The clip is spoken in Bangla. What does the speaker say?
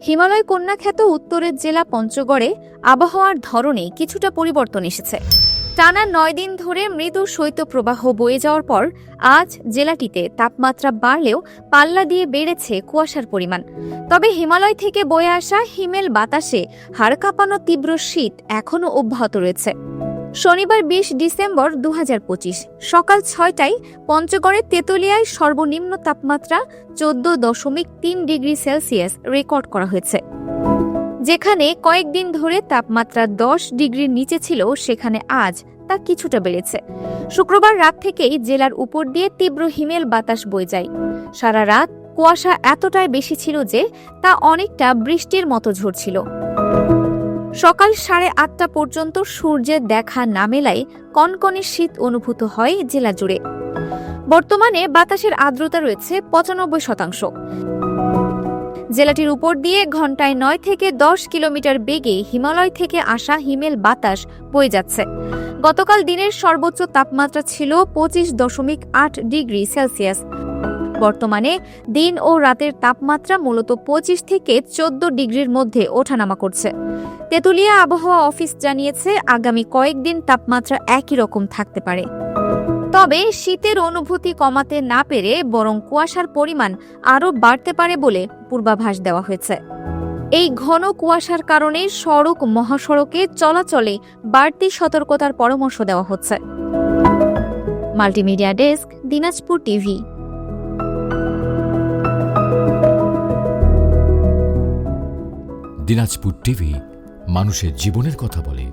হিমালয় কন্যা খ্যাত উত্তরের জেলা পঞ্চগড়ে আবহাওয়ার ধরনে কিছুটা পরিবর্তন এসেছে। টানা 9 দিন ধরে মৃদু শৈত্যপ্রবাহ বয়ে যাওয়ার পর আজ জেলাটিতে তাপমাত্রা বাড়লেও পাল্লা দিয়ে বেড়েছে কুয়াশার পরিমাণ। তবে হিমালয় থেকে বয়ে আসা হিমেল বাতাসে হাড় কাঁপানো তীব্র শীত এখনও অব্যাহত রয়েছে। শনিবার 20 ডিসেম্বর 2025 সকাল 6টায় পঞ্চগড়ের তেতুলিয়ায় সর্বনিম্ন তাপমাত্রা 14.3 ডিগ্রি সেলসিয়াস রেকর্ড করা হয়েছে। যেখানে কয়েকদিন ধরে তাপমাত্রা 10 ডিগ্রির নিচে ছিল, সেখানে আজ তা কিছুটা বেড়েছে। শুক্রবার রাত থেকেই জেলার উপর দিয়ে তীব্র হিমেল বাতাস বয়ে যায়। সারা রাত কুয়াশা এতটাই বেশি ছিল যে তা অনেকটা বৃষ্টির মতো ঝরছিল। সকাল 8:30 পর্যন্ত সূর্যের দেখা না মেলায় কনকনে শীত অনুভূত হয় জেলা জুড়ে। বর্তমানে বাতাসের আর্দ্রতা রয়েছে 95%। জেলাটির উপর দিয়ে ঘন্টায় 9 থেকে 10 কিলোমিটার বেগে হিমালয় থেকে আসা হিমেল বাতাস বয়ে যাচ্ছে। গতকাল দিনের সর্বোচ্চ তাপমাত্রা ছিল 25.8 ডিগ্রি সেলসিয়াস। বর্তমানে দিন ও রাতের তাপমাত্রা মূলত 25 থেকে 14 ডিগ্রির মধ্যে ওঠানামা করছে। তেতুলিয়া আবহাওয়া অফিস জানিয়েছে, আগামী কয়েকদিন তাপমাত্রা একই রকম থাকতে পারে। তবে শীতের অনুভূতি কমাতে না পেরে বরং কুয়াশার পরিমাণ আরও বাড়তে পারে বলে পূর্বাভাস দেওয়া হয়েছে। এই ঘন কুয়াশার কারণে সড়ক মহাসড়কে চলাচলে বাড়তি সতর্কতার পরামর্শ দেওয়া হচ্ছে। Multimedia desk, Dinajpur TV. Dinajpur TV মানুষের জীবনের কথা বলে।